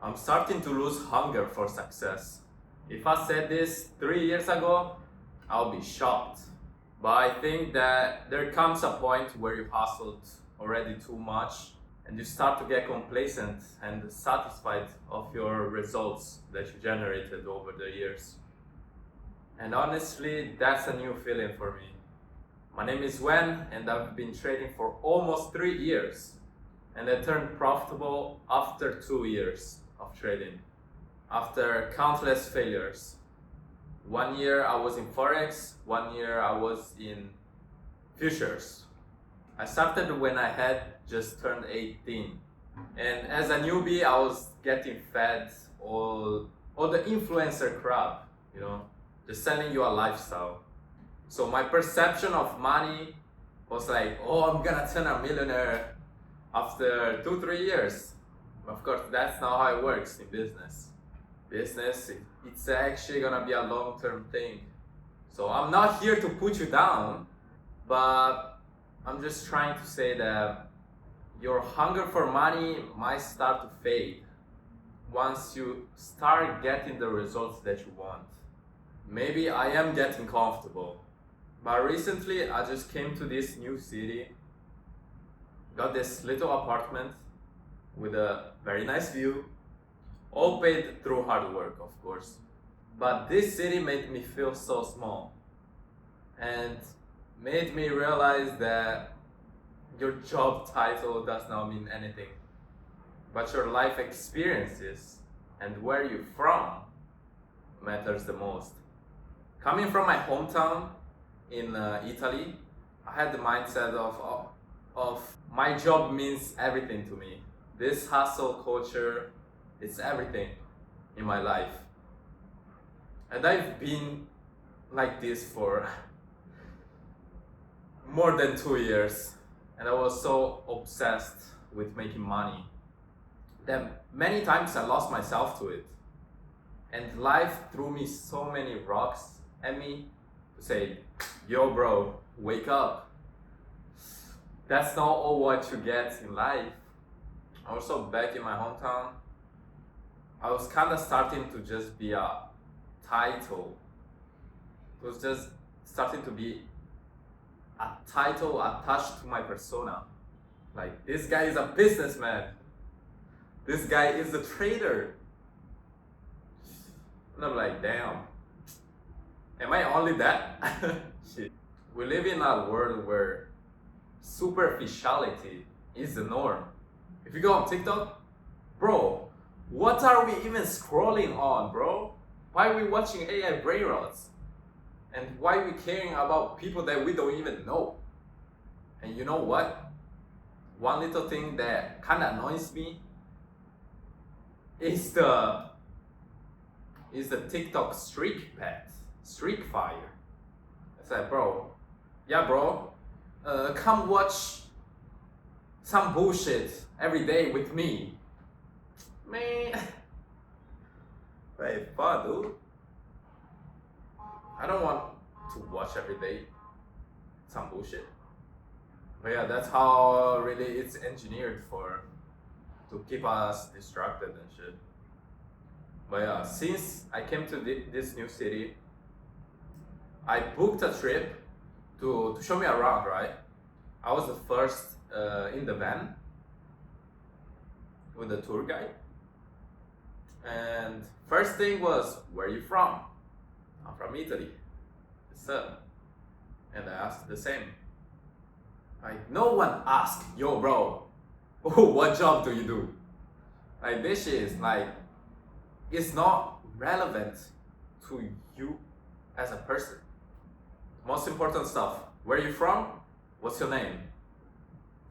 I'm starting to lose hunger for success. If I said this 3 years ago, I'll be shocked. But I think that there comes a point where you hustled already too much and you start to get complacent and satisfied of your results that you generated over the years. And honestly, that's a new feeling for me. My name is Wen and I've been trading for almost 3 years. And I turned profitable after 2 years of trading, after countless failures. 1 year I was in Forex, 1 year I was in futures. I started when I had just turned 18. And as a newbie, I was getting fed all the influencer crap, just selling you a lifestyle. So my perception of money was like, oh, I'm gonna turn a millionaire after 2-3 years. Of course, that's not how it works in business. It's actually gonna be a long-term thing. So I'm not here to put you down, but I'm just trying to say that your hunger for money might start to fade once you start getting the results that you want. Maybe I am getting comfortable, but recently I just came to this new city, got this little apartment with a very nice view, all paid through hard work, of course. But this city made me feel so small and made me realize that your job title does not mean anything, but your life experiences and where you're from matters the most. Coming from my hometown in Italy, I had the mindset of my job means everything to me. This hustle culture, it's everything in my life. And I've been like this for more than 2 years. And I was so obsessed with making money that many times I lost myself to it. And life threw me so many rocks at me to say, yo bro, wake up. That's not all what you get in life. Also back in my hometown, I was kind of starting to just be a title. It was just starting to be a title attached to my persona. Like, this guy is a businessman. This guy is a trader. And I'm like, damn. Am I only that? Shit. We live in a world where superficiality is the norm. If you go on TikTok, bro, what are we even scrolling on, bro? Why are we watching AI brain rots? And why are we caring about people that we don't even know? And you know what? One little thing that kind of annoys me is the TikTok streak fire. It's like, bro, come watch some bullshit every day with me. Man, very fun, dude. I don't want to watch every day some bullshit. But yeah, that's how really it's engineered to keep us distracted and shit. But yeah, since I came to this new city, I booked a trip to show me around, right? I was the first in the van with the tour guide. And first thing was, where are you from? I'm from Italy. Yes, sir. And I asked the same. Like, no one asked, yo bro, what job do you do? Like, this shit is like, it's not relevant to you as a person. Most important stuff, where are you from? What's your name?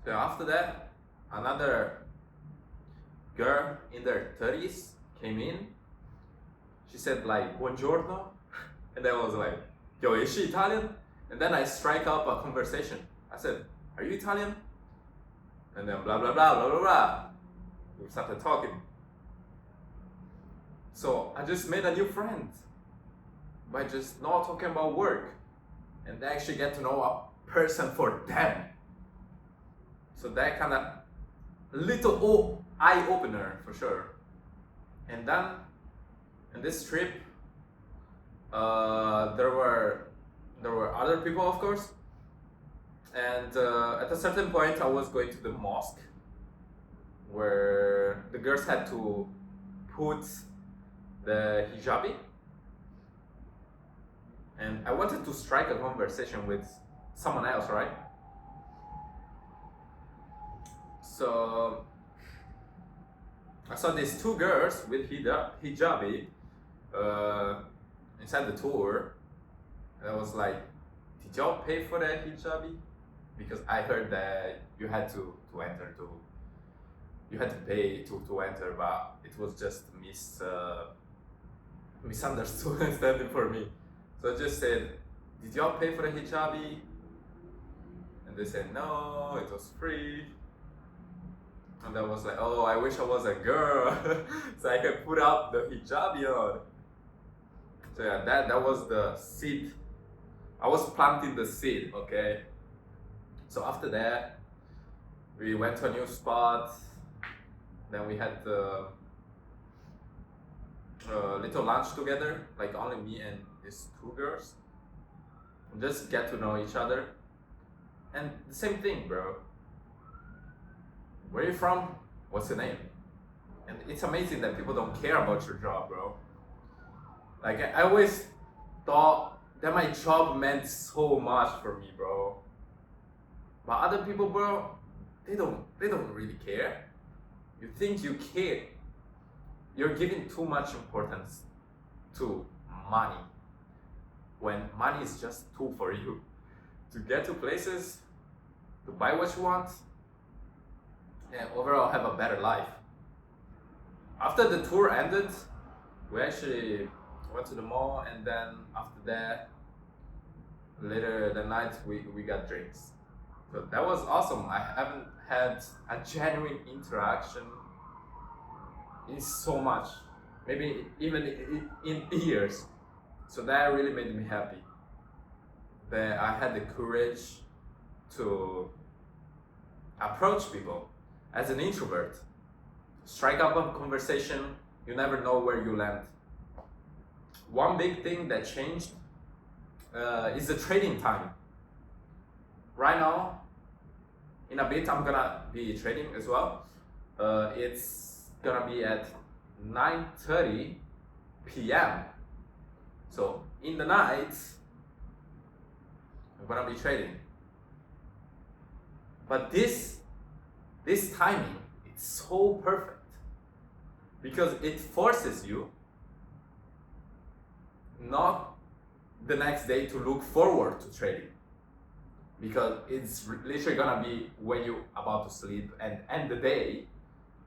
So after that, another girl in their 30s came in. She said like, buongiorno. And I was like, yo, is she Italian? And then I strike up a conversation. I said, are you Italian? And then blah, blah, blah, blah, blah, blah. We started talking. So I just made a new friend by just not talking about work and actually get to know a person for them. So that kind of little eye opener for sure. And then in this trip, there were other people, of course, and at a certain point, I was going to the mosque where the girls had to put the hijabi, and I wanted to strike a conversation with someone else, right? So I saw these two girls with hijabi uh, inside the tour, and I was like, "Did y'all pay for that hijabi?" Because I heard that you had to enter to you had to pay to enter, but it was just misunderstood understanding for me. So I just said, "Did y'all pay for the hijabi?" And they said, "No, it was free." And I was like, "Oh, I wish I was a girl, so I could put up the hijabi on." So yeah, that was the seed. I was planting the seed, okay? So after that, we went to a new spot. Then we had the little lunch together, like only me and these two girls. Just get to know each other. And the same thing, bro. Where are you from? What's your name? And it's amazing that people don't care about your job, bro. Like I always thought that my job meant so much for me, bro. But other people, bro, they don't really care. You think you care. You're giving too much importance to money when money is just tool for you to get to places, to buy what you want, and overall have a better life. After the tour ended, we actually went to the mall, and then after that, later that night, we got drinks. So that was awesome. I haven't had a genuine interaction in so much, maybe even in years. So that really made me happy. That I had the courage to approach people as an introvert. Strike up a conversation, you never know where you land. One big thing that changed is the trading time. Right now, in a bit, I'm gonna be trading as well. It's gonna be at 9:30 p.m. So in the night, I'm gonna be trading. But this timing, it's so perfect because it forces you not the next day to look forward to trading, because it's literally gonna be when you're about to sleep and end the day.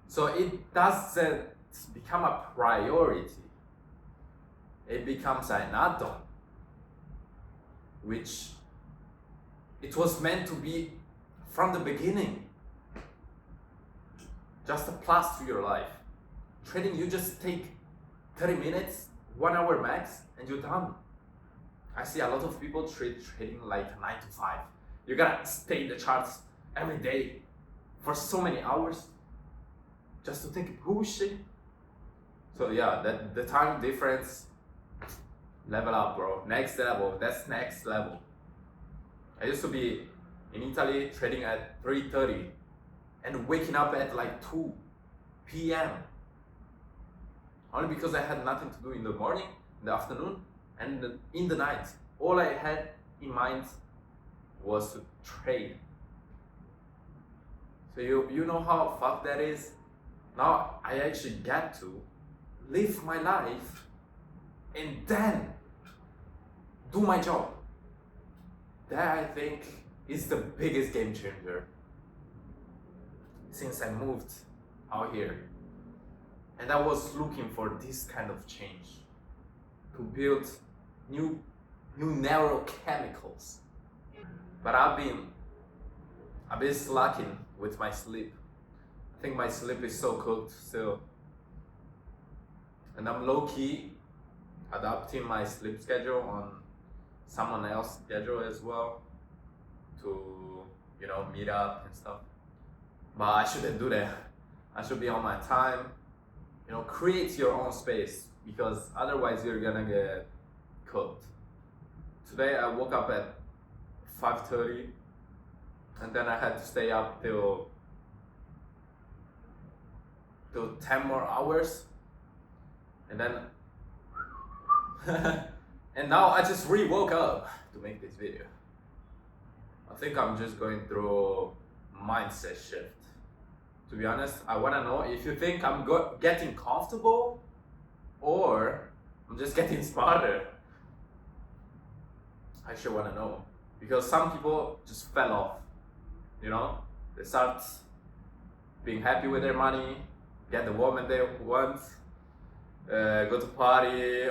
So it doesn't become a priority. It becomes an add-on, which it was meant to be from the beginning. Just a plus to your life. Trading, you just take 30 minutes, 1 hour max, and you're done. I see a lot of people trading like 9 to 5. You gotta stay in the charts every day for so many hours just to take bullshit. So yeah, that the time difference, level up, bro. Next level. That's next level. I used to be in Italy trading at 3:30 and waking up at like 2 p.m. only because I had nothing to do in the morning, in the afternoon, and in the night. All I had in mind was to trade. So you know how fucked that is? Now I actually get to live my life and then do my job. That I think is the biggest game changer since I moved out here. And I was looking for this kind of change to build new neurochemicals. But I've been slacking with my sleep. I think my sleep is so cooked still. And I'm low-key adapting my sleep schedule on someone else's schedule as well to, meet up and stuff. But I shouldn't do that. I should be on my time. create your own space, because otherwise you're gonna get cooked. Today I woke up at 5:30, and then I had to stay up till 10 more hours, and then and now I just woke up to make this video. I think I'm just going through mindset shift. To be honest, I want to know if you think I'm getting comfortable or I'm just getting smarter. I actually want to know, because some people just fell off. They start being happy with their money, get the woman they want, go to party,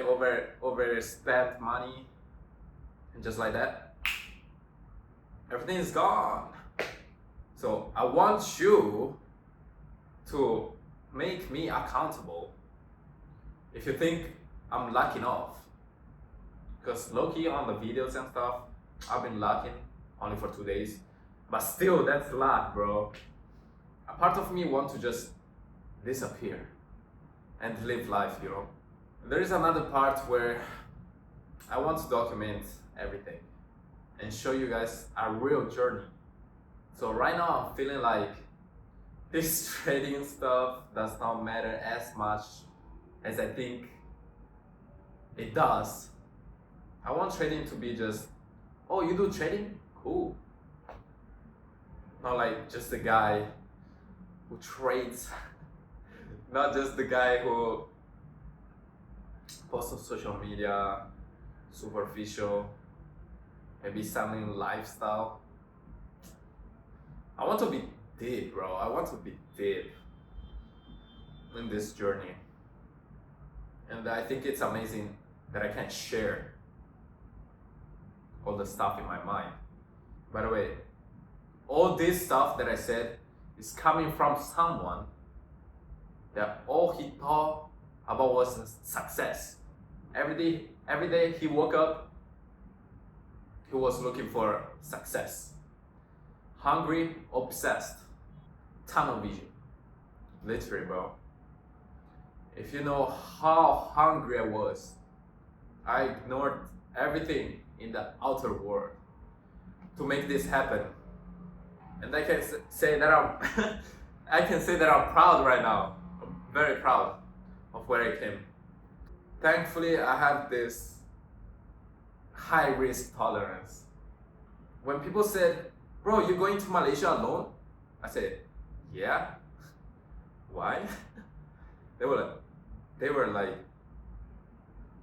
overspend money, and just like that, everything is gone. So I want you to make me accountable if you think I'm lacking off. Because low-key on the videos and stuff, I've been lacking only for 2 days. But still, that's luck, bro. A part of me wants to just disappear and live life, There is another part where I want to document everything and show you guys a real journey. So right now I'm feeling like this trading stuff does not matter as much as I think it does. I want trading to be just, oh, you do trading? Cool. Not like just the guy who trades, not just the guy who posts on social media, superficial, maybe selling lifestyle. I want to be deep, bro. I want to be deep in this journey. And I think it's amazing that I can share all the stuff in my mind. By the way, all this stuff that I said is coming from someone that all he thought about was success. Every day he woke up, he was looking for success. Hungry, obsessed, tunnel vision. Literally, bro. If you know how hungry I was, I ignored everything in the outer world to make this happen. And I can say that I'm proud right now. I'm very proud of where I came. Thankfully, I have this high risk tolerance. When people said, bro, you going to Malaysia alone? I said, yeah. Why? They were like,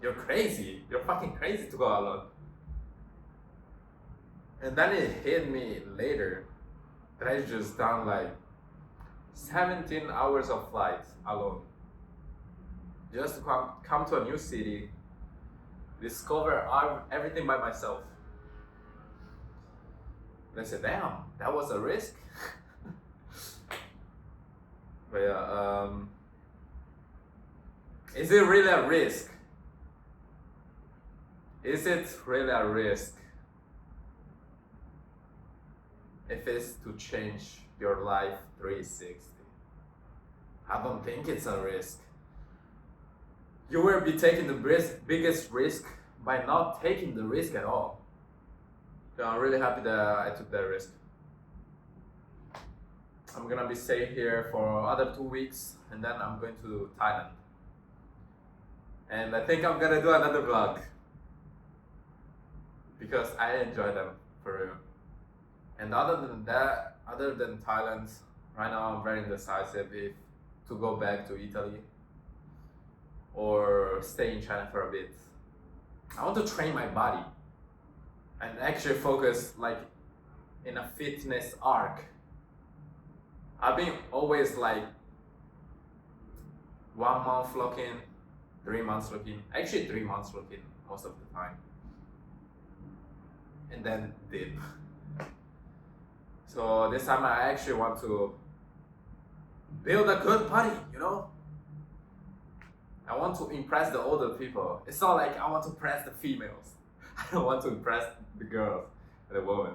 you're crazy. You're fucking crazy to go alone. And then it hit me later that I just done like 17 hours of flight alone. Just to come to a new city, discover everything by myself. And I said, damn, that was a risk. But yeah, is it really a risk? Is it really a risk if it's to change your life 360? I don't think it's a risk. You will be taking the biggest risk by not taking the risk at all. So I'm really happy that I took that risk. I'm gonna be staying here for other 2 weeks, and then I'm going to Thailand. And I think I'm gonna do another vlog because I enjoy them for real. And other than Thailand, right now I'm very indecisive if to go back to Italy or stay in China for a bit. I want to train my body and actually focus like in a fitness arc. I've been always like 1 month looking, 3 months looking, actually 3 months looking most of the time, and then dip. So this time I actually want to build a good body, I want to impress the older people. It's not like I want to impress the females. I don't want to impress the girls and the women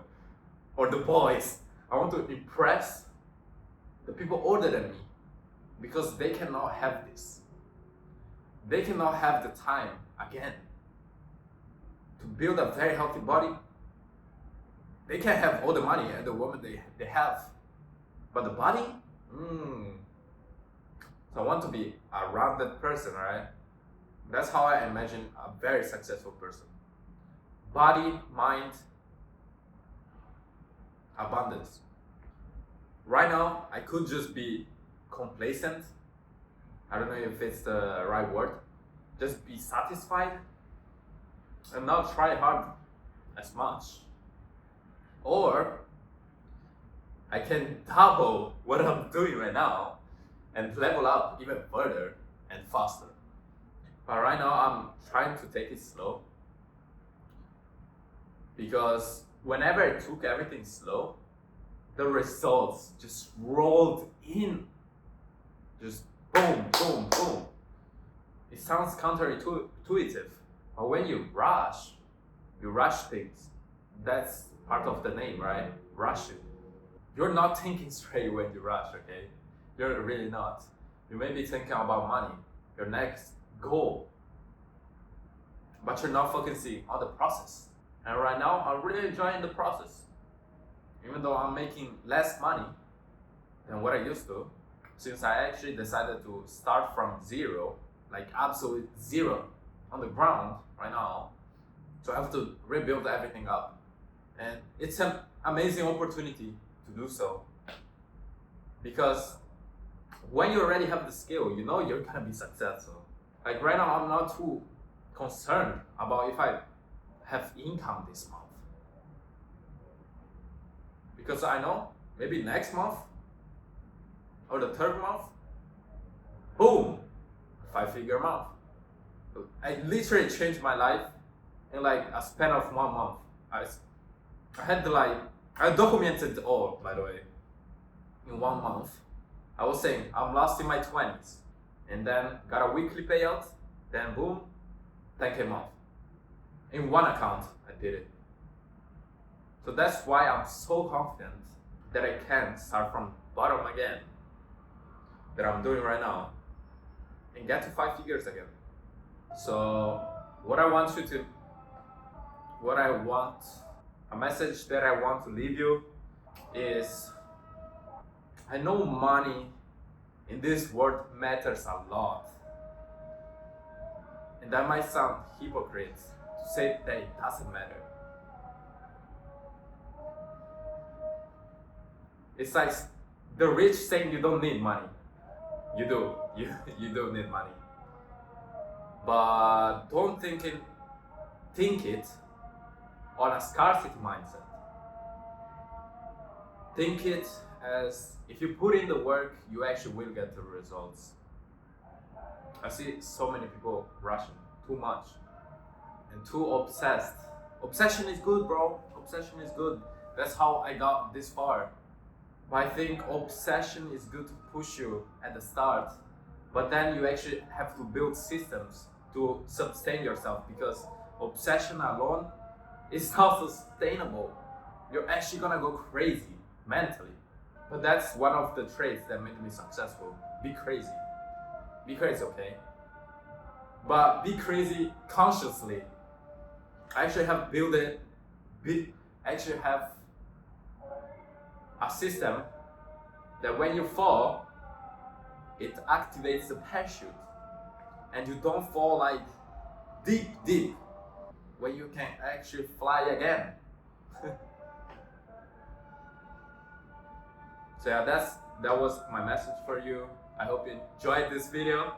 or the boys. I want to impress the people older than me because they cannot have this. they cannot have the time again to build a very healthy body. They can have all the money and the woman they have, but the body, So I want to be a rounded person, right? That's how I imagine a very successful person. Body, mind, abundance. Right now, I could just be complacent. I don't know if it's the right word. Just be satisfied and not try hard as much. Or I can double what I'm doing right now and level up even further and faster. But right now I'm trying to take it slow, because whenever I took everything slow, the results just rolled in. Just boom, boom, boom. It sounds counterintuitive, but when you rush things. That's part of the name, right? Rush it. You're not thinking straight when you rush, okay? You're really not. You may be thinking about money, your next goal, but you're not focusing on the process. And right now, I'm really enjoying the process. Even though I'm making less money than what I used to, since I actually decided to start from zero, like absolute zero on the ground right now. So I have to rebuild everything up. And it's an amazing opportunity to do so. Because when you already have the skill, you know you're gonna be successful. Like right now, I'm not too concerned about if I have income this month. Because I know maybe next month or the third month, boom, 5-figure month. I literally changed my life in like a span of 1 month. I had to I documented it all, by the way, in 1 month. I was saying I'm lost in my 20s, and then got a weekly payout, then boom, 10K month. In one account, I did it. So that's why I'm so confident that I can start from bottom again, that I'm doing right now, and get to 5 figures again. So a message that I want to leave you is, I know money in this world matters a lot. And that might sound hypocrite to say that it doesn't matter. It's like the rich saying you don't need money. You do. You do need money. But don't think it on a scarcity mindset. Think it as, if you put in the work, you actually will get the results. I see so many people rushing too much and too obsessed. Obsession is good, bro. Obsession is good. That's how I got this far. But I think obsession is good to push you at the start, but then you actually have to build systems to sustain yourself, because obsession alone is not sustainable. You're actually gonna go crazy mentally. But that's one of the traits that made me successful. Be crazy. Be crazy, okay? But be crazy consciously. I actually have a system that when you fall, it activates the parachute, and you don't fall like deep, when you can actually fly again. So yeah, that was my message for you. I hope you enjoyed this video.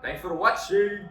Thanks for watching.